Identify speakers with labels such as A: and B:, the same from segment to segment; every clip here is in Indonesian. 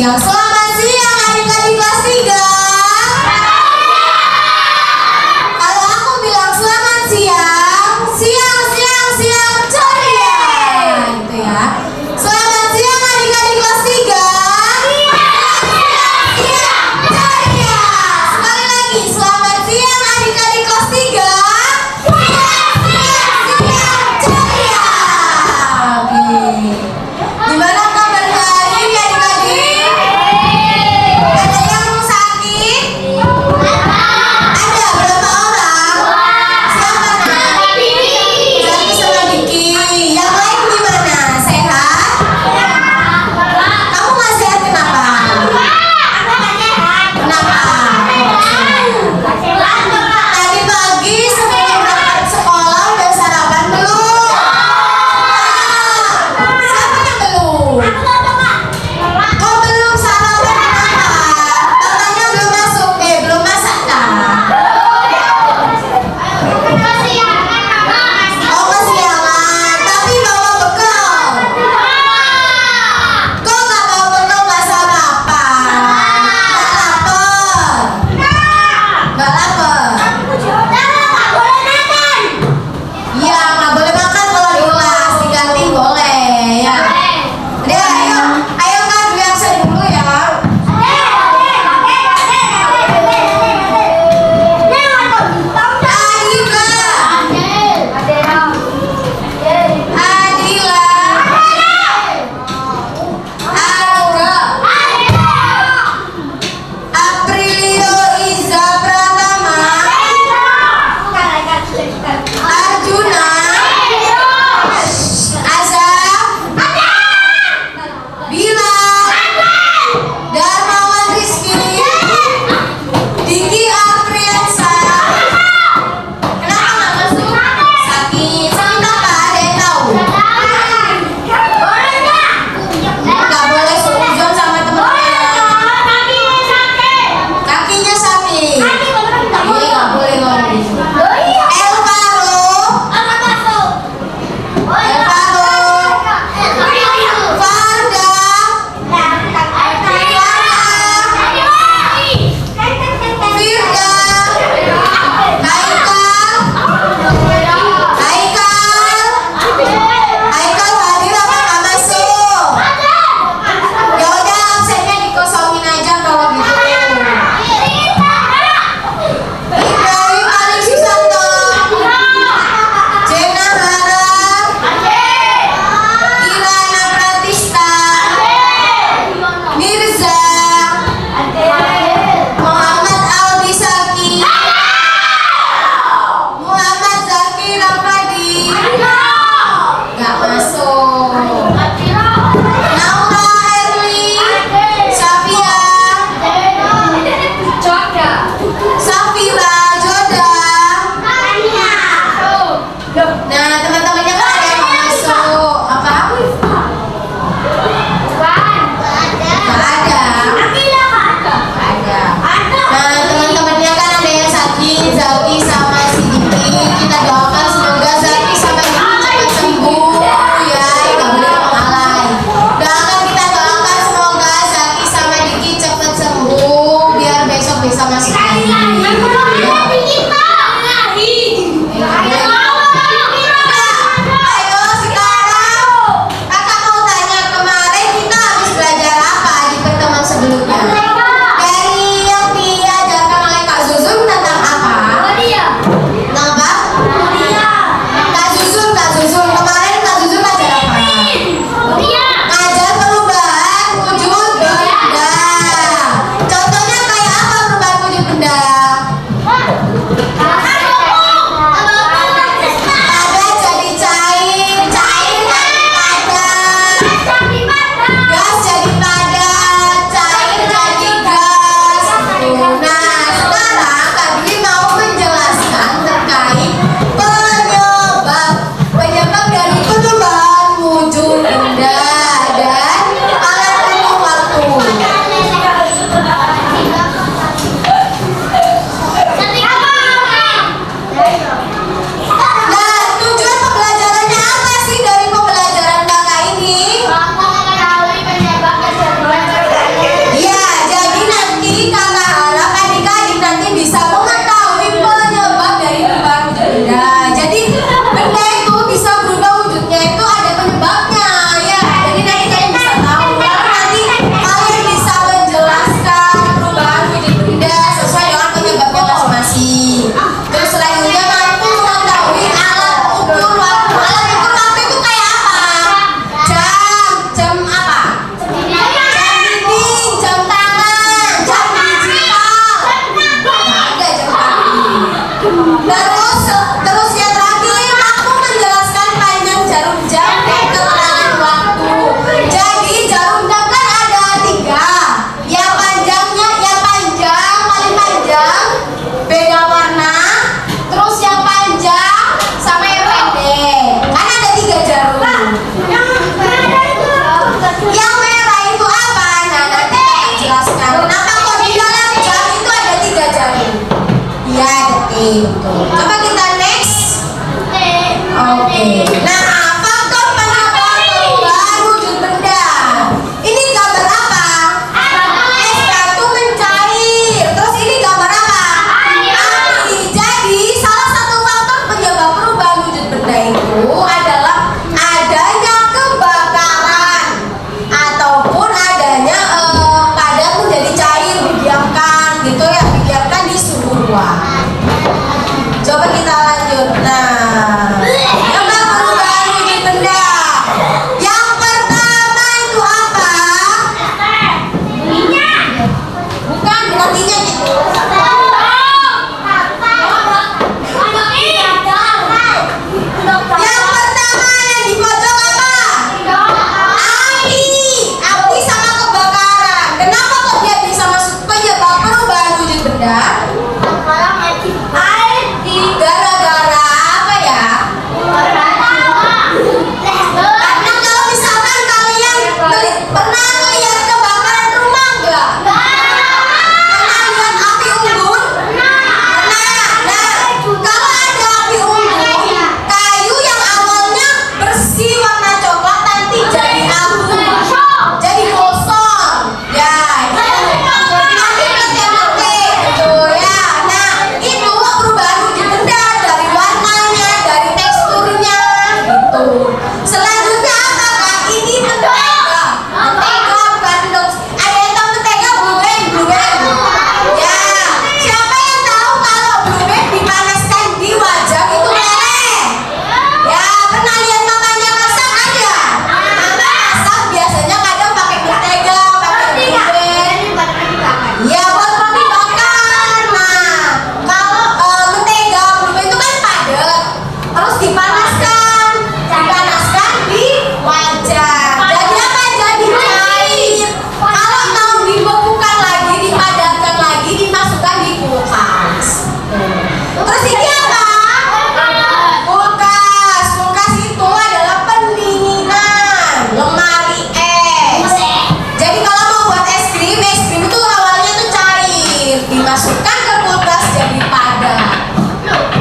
A: siang. Selamat siang adik-adik kelas 3. Kalau aku bilang selamat siang, siang ceria. Gitu ya. Selamat siang adik-adik kelas 3. Siang ceria. Sekali lagi, selamat siang adik-adik kelas 3. Siang ceria. Oke. Gimana kabarnya hari ini adik-adik? Ada yang sakit? Ada berapa orang? Siapa nak? Zaki sama Diki. Yang lain gimana? Sehat? Kamu nggak sehat kenapa? Kenapa? Tadi pagi sebelum berangkat sekolah udah sarapan belum? Siapa yang belum? Oh belum sarapan kenapa? Bapaknya belum masuk, belum masak kan? Oh kesiangan, tapi bawa bekal. Kok nggak bawa bekal nggak sarapan? Nggak lapar? Iya nggak boleh makan kalau di kelas, diganti boleh ya. Dia ayo kan biar saya dulu ya. Adila, Aprilio Iza Pratama, Arjuna, Azam, Bila, Darmawan Rizky, Diki Afriansa. Kenapa nggak masuk? Sakit. Sakit apa? Ada yang tahu? Nggak boleh seuzon sama temennya. Kakinya sakit. Iya nggak boleh ngomong. Elvaro, Farda, Firda, Haikal hadir apa nggak masuk? Ya udah absennya dikosongin aja kalau gitu. Ibrahim Alif Susanto, Jena Hara, Kirana Pratista, Mirza, Muhammad Aldi Saki, Muhammad Zaki Rafadi, nggak masuk. Naura Erli, Safia, Safira, Joda. Nah teman-temannya kan ada yang mau masuk. Apa? Nggak ada. Ada. Nah teman-temannya kan ada yang sakit, Zaki sama si Diki. Kita doakan semoga Zaki sama Diki cepat sembuh ya, nggak boleh mengalai. Kita doakan semoga Zaki sama Diki cepat sembuh biar besok bisa masuk lagi. Ayo sekarang kakak mau tanya, kemarin kita habis belajar apa di pertemuan sebelumnya? Dari yang diajarkan oleh Kak Zuzun tentang apa? Tentang apa? Kak Zuzun kemarin Kak Zuzun belajar apa? Ngajar perubahan wujud benda. Contohnya kayak apa perubahan wujud benda? Padat jadi cair, cair jadi padat. Gas jadi padat, cair jadi Betul. Coba kita next. Oke. Nah, faktor penyebab perubahan wujud benda. Ini gambar apa? Es batu mencair. Terus ini gambar apa? Api. Jadi salah satu faktor penyebab perubahan wujud benda itu adalah adanya kebakaran ataupun adanya padat menjadi cair, didiamkan gitu ya, didiamkan di suhu ruang. Coba kita lanjut. Nah, gambar perubahan wujud benda. Yang pertama itu apa? Bukan minyak itu. Yang pertama yang di pojok apa? Api. Api sama kebakaran. Kenapa kok dia bisa masuk penyebab perubahan wujud benda? Gara-gara apa ya? Karena kalau misalkan kalian pernah lihat kebakaran rumah enggak? Pernah lihat api unggun? Nah, kalau ada api unggun, kayu yang awalnya bersih warna coklat nanti jadi abu, jadi gosong. Ya, nanti mati gitu ya. Nah, itu perubahan wujud benda dari warnanya, dari teksturnya gitu. Selanjutnya apa Kak? Ini mentega. Mentega bukan dong. Ada yang tahu mentega? Blueband. Ya, siapa yang tahu kalau blueband dipanaskan di wajah itu meleleh? Ya, pernah lihat mamanya masak ada? Mama masak biasanya kadang pakai mentega, pakai blueband. Ya, buat roti bakar. Nah, kalau mentega blueband itu kan padat, terus dipanaskan di wajah. Jadi apa? Jadi cair. Kalau mau dibekukan lagi, dipadatkan lagi, dimasukkan di kulkas. Terus ini apa? Kulkas. Kulkas itu adalah pendinginan, lemari es. Jadi kalau mau buat es krim itu awalnya tuh cair, dimasukkan ke kulkas jadi padat.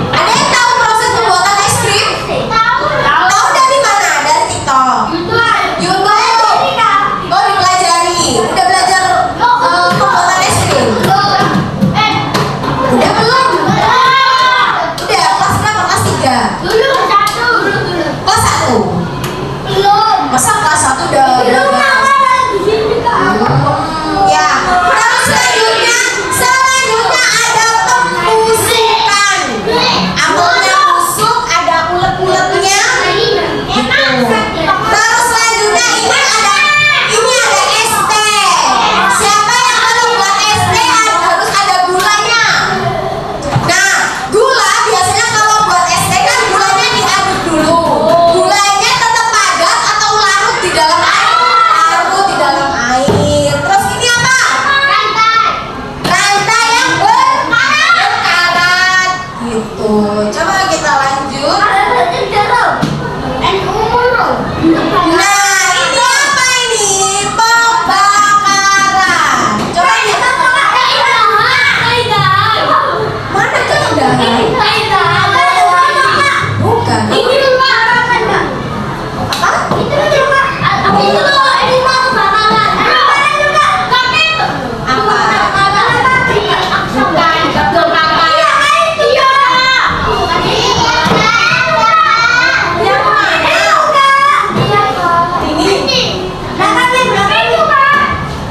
A: Ada yang tahu proses pembuatan es krim? Tahu dari mana? Dari TikTok. YouTube. Oh, dipelajari. Udah belajar pembuatan es krim? Udah belum? Udah, kelas berapa? Kelas 3? Kelas 1? Masa kelas 1 udah ya. Terus selanjutnya ada pembusukan. Apelnya busuk, ada ulet-uletnya gitu. Terus selanjutnya ini ada es teh. Siapa yang kalau buat es teh harus ada gulanya? Nah, gula biasanya kalau buat es teh kan gulanya diaduk dulu. Gulanya tetap padat atau larut di dalam air? Larut di dalam air. Terus ini apa? Rantai yang berkarat gitu. Coba kita lanjut. Nah, ini apa ini? Pembakaran. Coba kita mana keindahan? Bukan.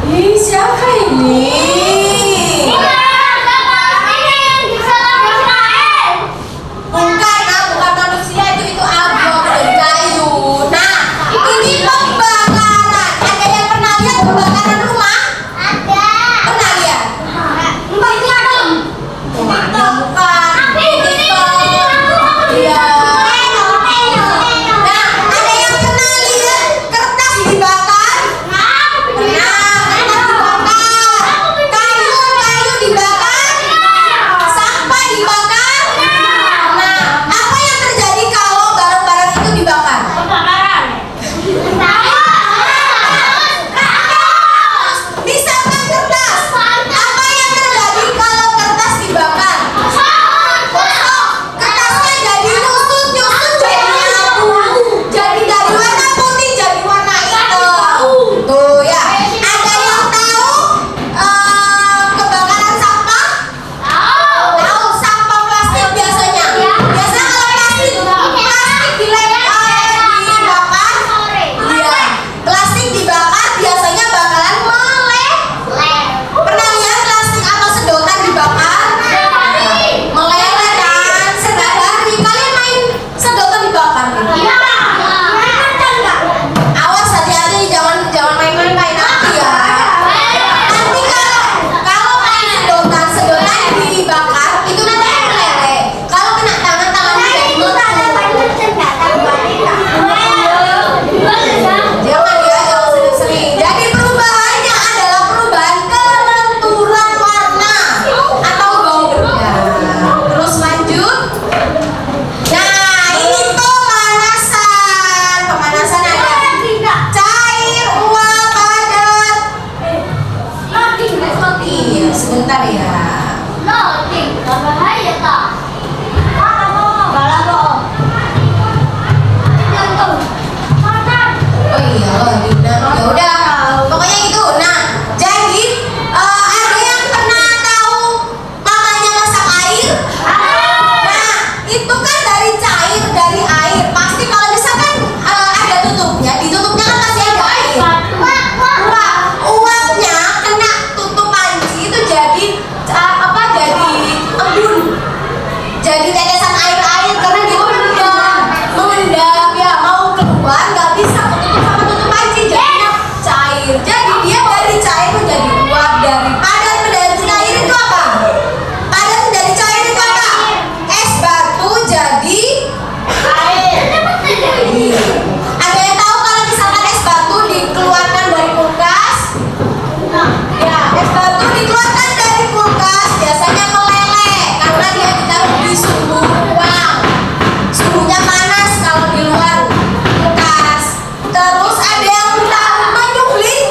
A: Ih, siapa ini? Bukan manusia, itu abang dari kayu. Nah, ini pembakaran. Ada yang pernah lihat pembakaran rumah? Pernah lihat? Bukan. Iya. Nah, ada yang pernah lihat kertas dibakar? Pernah, kertas dibakar. Iya, sebentar ya.
B: Loading, bahaya tak?
A: Oh iya, loading. Nah, ya udah. Pokoknya gitu. Nah, jadi ada yang pernah tahu mamanya masak air? Nah, itu kan dari cair, dari air. Pasti kalau misalkan ada tutupnya, ditutupnya kan pasti ada air. Uapnya kena tutup panci itu jadi jadi embun. Jadi tetesan air karena dia mengendap ya, mau keluar nggak bisa ketutup sama tutup panci, jadinya cair. Jadi dia dari cair menjadi uap, dari padat menjadi cair itu apa? Padat menjadi cair itu apa? Es batu jadi air. Ada yang tahu kalau misalkan es batu dikeluarkan dari kulkas? Ya, es batu dikeluarkan dari kulkas biasanya meleleh karena dia ditaruh di suhu ruang. Suhunya panas kalau di luar kulkas. Terus ada yang tahu menyuplin?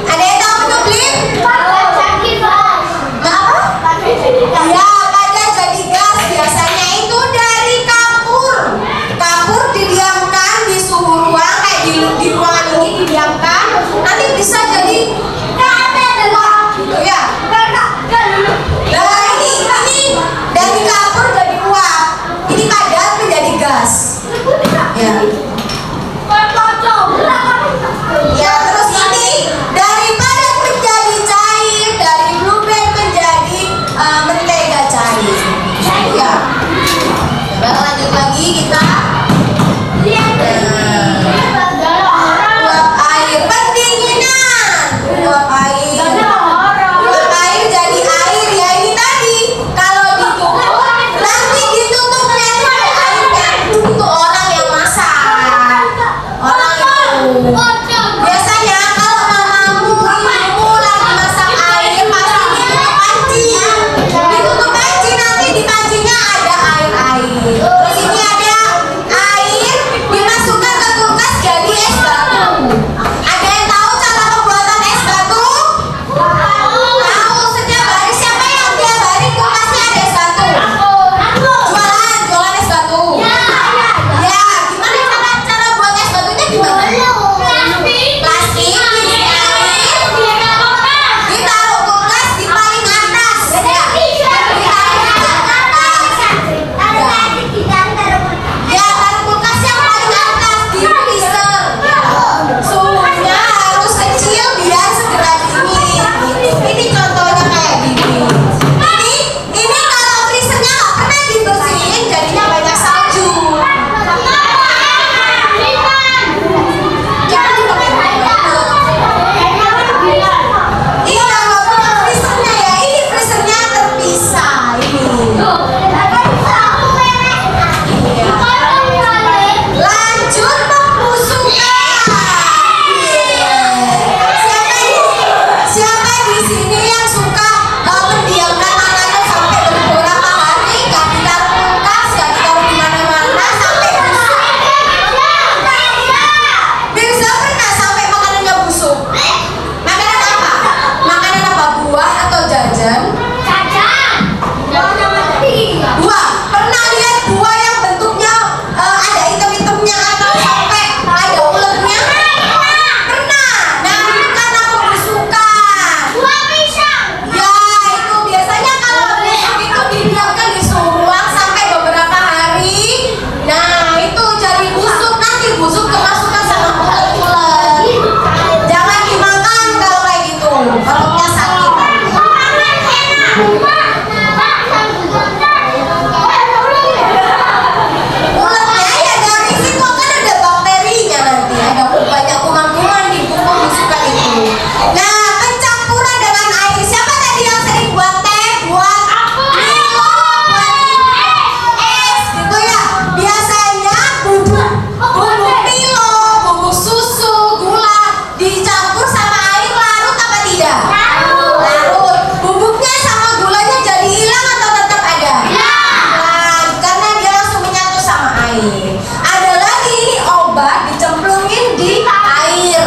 A: Ada yang tahu menyuplin? Apa? Ya, pada jadi gas biasanya itu dari kapur. Kapur didiamkan di suhu ruang kayak di ruangan ini didiamkan, nanti bisa jadi gitu ya. Nah ini dari kapur jadi uap, ini padat menjadi gas. Ya. Ya, terus ini dari padat menjadi cair, dari blueberry menjadi mentega cair. Ya. Coba lanjut lagi kita. Uap air pendinginan. Uap air. Uap air jadi air ya, ini tadi. Kalau ditutup, nanti ditutupnya itu ada airnya. Itu orang yang masak. Orang itu. Biasanya kalau mamamu, ibumu lagi masak air, pasti ditutup panci. Ditutup panci, nanti di pancinya ada air-air. Terus ini ada air dimasukkan ke kulkas jadi es batu. Ada yang tahu cara pembuatan es batu? Tahu, setiap hari siapa yang tiap hari kulkasnya ada es batu? Jualan es batu. Ya, gimana cara buat es batunya gimana? Plastik, isi air, ditaruh kulkas di paling atas. Ya, ditaruh di atas. Ya, taruh kulkas yang paling atas di freezer. Suhunya harus kecil biar segera dingin. Ini contohnya kayak gini. Ini kalau freezernya nggak pernah dibersihin, jadinya banyak salju. Jangan dipakai Iya, nggak pernah freezernya ya. Ini freezernya terpisah ini. Lanjut pembusukan. Siapa di sini yang suka mendiamkan makanan sampai beberapa hari, nggak ditaruh kulkas, nggak ditaruh di mana-mana sampai busuk? Mirza pernah sampai makanannya busuk? Makanan apa? Makanan apa? Buah atau jajan? Buah. Pernah lihat buah yang bentuknya ada item-itemnya atau sampai ada uletnya? Pernah. Nah, itu karena pembusukan. Ya, itu biasanya kalau busuk itu didiamkan di suhu ruang sampai beberapa hari. Nah, itu jadi busuk, nanti busuk kemasukan sama ulet-ulet. Jangan dimakan kalau kayak gitu, perutnya sakit. Uletnya ya dari situ kan ada bakterinya, nanti ada banyak kuman-kuman di bumbu busukan itu. Nah, pencampuran dengan air. Siapa tadi yang sering buat teh, buat Milo, buat es gitu ya? Biasanya bubuk Milo, bubuk susu, gula dicampur sama air larut apa tidak? Larut. Bubuknya sama gulanya jadi hilang atau tetap ada? Hilang, karena dia langsung menyatu sama air. Ada lagi ini obat dicemplungin di air.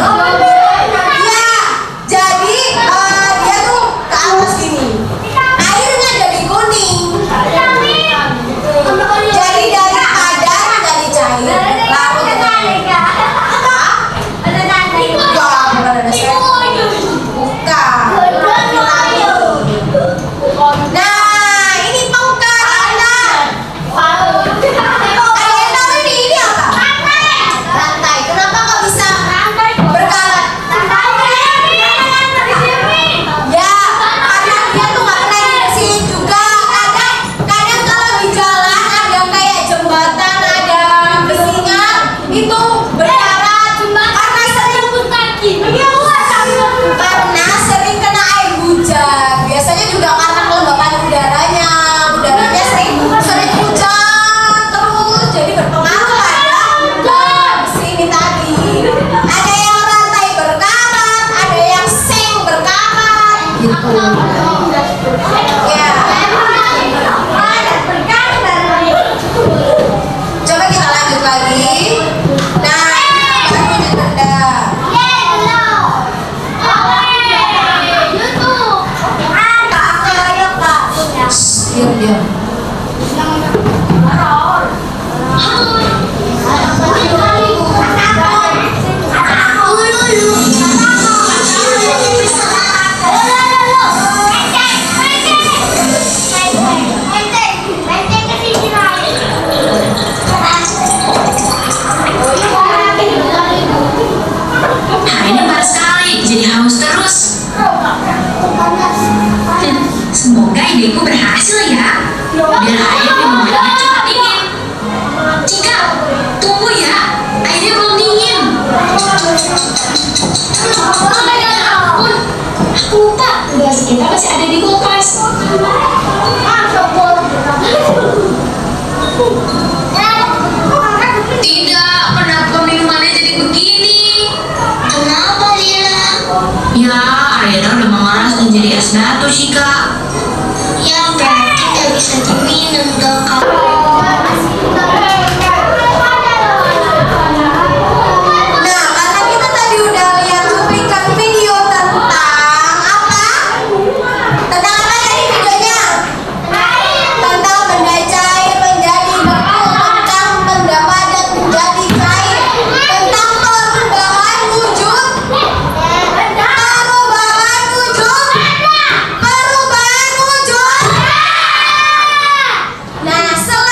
A: Ya, jadi Ya. Coba kita lanjut lagi. Nah, baru ditendang. Diam, diam.
C: Hari ini panas sekali, jadi haus terus. Semoga ideku berhasil ya. Biar air di rumahnya cepat dingin. Cika, tunggu ya. Airnya belum dingin. Ampun, aku lupa. Gelas kita masih ada di kulkas. Tidak, kenapa minumannya jadi begini? Kenapa, Lila? Ya, airnya udah mengeras dan jadi es batu, Shika. Ya, berarti nggak bisa diminum dong, Kak.
A: Nah, karena kita tadi udah lihat cuplikan video tentang apa? Tentang apa tadi videonya? Tentang benda cair menjadi beku, tentang benda padat menjadi cair, tentang perubahan wujud, perubahan wujud. Nah, selanjutnya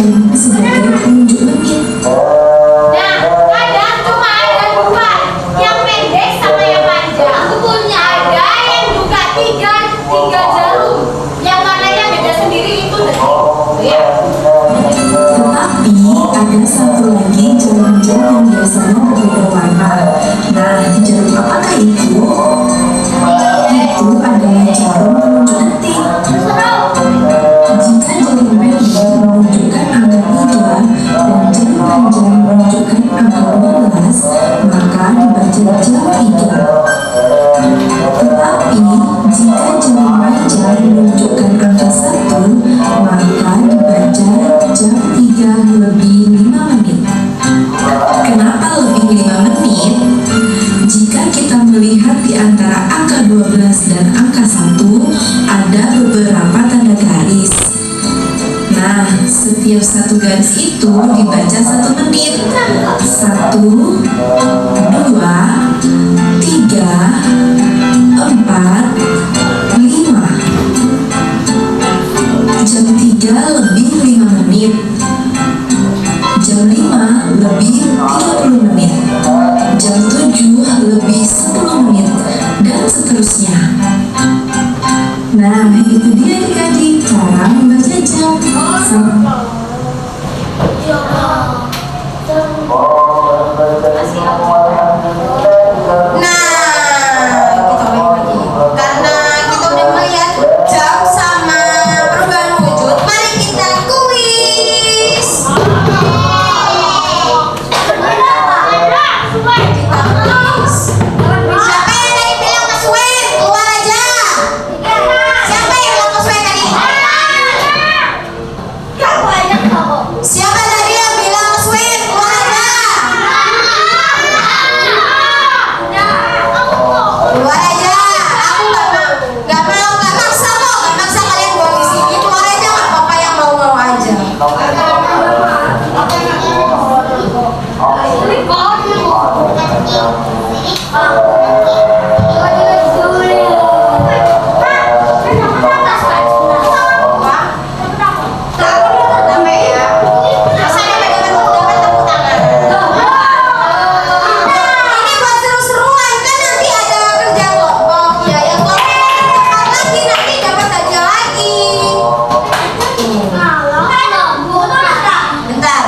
D: jalan sebagai penunjuk menit.
B: Nah, cuma ada dua, yang pendek sama yang panjang. Aku punya. Ada yang juga tiga jalur, yang warnanya beda sendiri itu ya.
D: Tetapi ada satu lagi jalan jam yang biasanya berbeda warna. Nah, jarum apakah itu? Itu adalah jarum penunjuk detik. Jika jarum pendek menunjukkan angka 3 dan jarum panjang menunjukkan angka 12, maka dibaca jam 3. Tetapi jika jarum panjang menunjukkan angka 1, maka dibaca jam 3 lebih 5 menit. Kenapa lebih 5 menit? Jika kita melihat di antara angka 12 dan angka 1, ada beberapa tanda garis. Nah, setiap satu garis itu dibaca 1 menit. 1, 2, 3, 4, 5. Jam 3 lebih 5 menit. Jam 5 lebih 30 menit. Jam 7 lebih 10 menit. Dan seterusnya. Nah, itu dia adik-adik cara membaca jam.
A: Nah, kita ulangi lagi. Karena kita udah melihat jam sama perubahan wujud, mari kita kuis. Siapa yang tadi bilang Mas Wen? Keluar aja. Siapa yang bilang Mas Wen tadi? Siapa tadi yang bilang Mas Wen? Keluar aja. Keluar aja. Aku nggak maksa kok, nggak maksa kalian buat di sini. Keluar aja, nggak apa-apa yang mau aja. Ini buat seru-seruan kan, nanti ada kerja kelompok ya, yang kelompok lagi nanti dapat hadiah lagi. Bentar.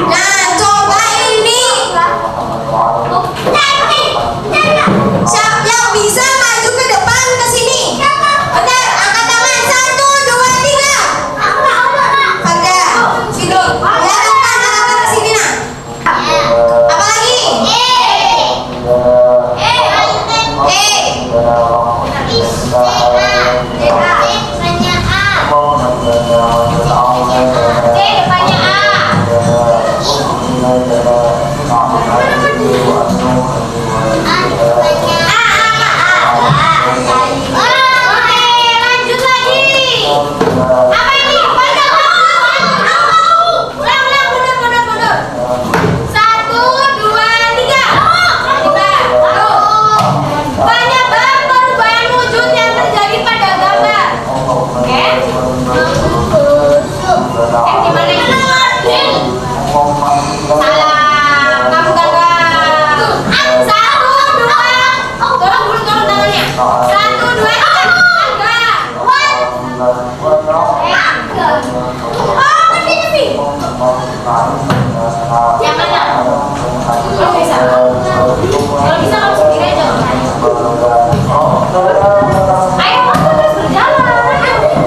A: Nah, coba ini. Siapa yang bisa maju ke depan ke sini? Bentar, angkat tangan. 1, 2, 3. Pada sini. Ya, angkat ke sini nah. Apa lagi?
B: Lanjut lagi. Apa ini? Mundur. 1, 2, 3. Banyak banget perubahan wujud yang terjadi pada gambar. Oke? Gimana ini? Salah. Kamu gagal. 1, 2. Tolong turun tangannya. 1, 2, 3. Ini. Yang mana? Kalau bisa. Kalau bisa kamu sendiri aja. Ayo kamu terus berjalan. Ayo.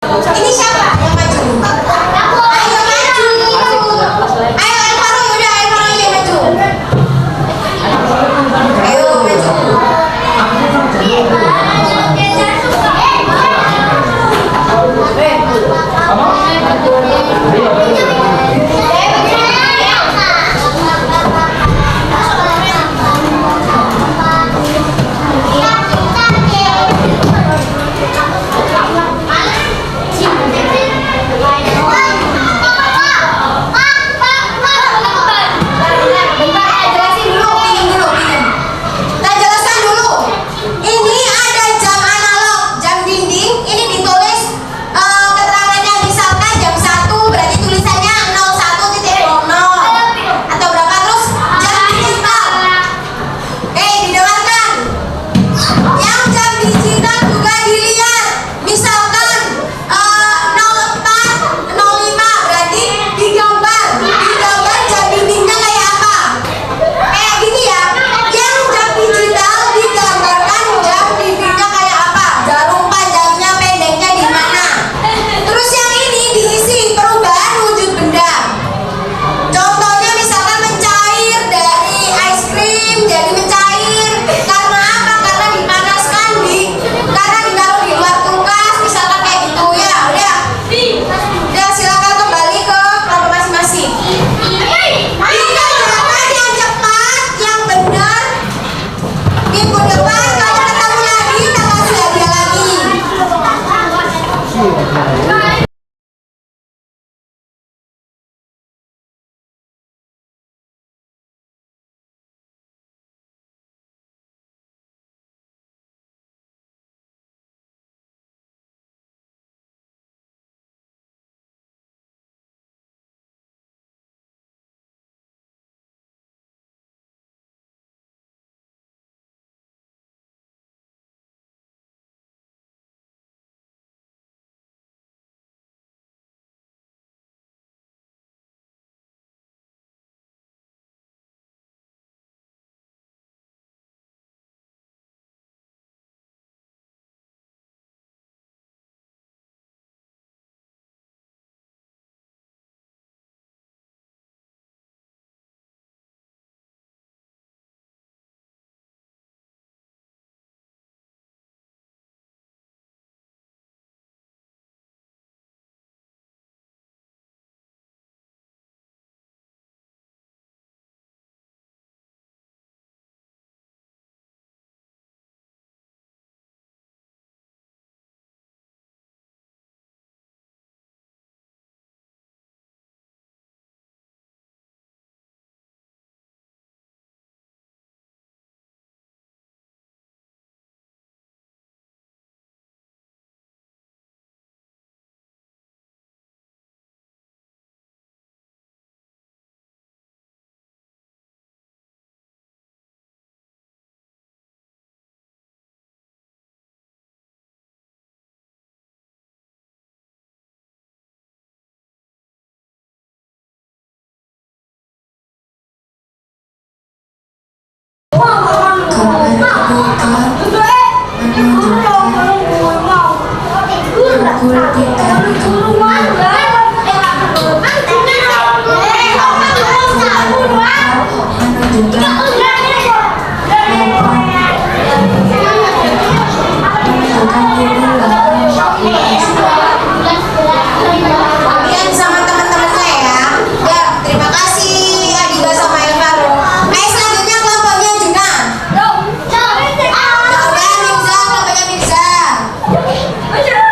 A: Ini siapa yang maju? Ayo maju. Ayo Alvaro, yaudah Alvaro yang maju. Ayo maju.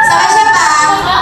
B: Sama siapa?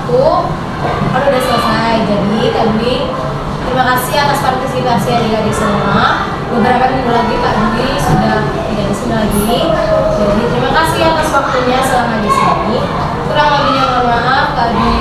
B: 1 kan udah selesai. Jadi Kak Dwi terima kasih atas partisipasi adik-adik semua. Beberapa minggu lagi Kak Dwi sudah tidak di sini lagi. Jadi terima kasih atas waktunya selama di sini. Kurang lebihnya mohon maaf. Kak Dwi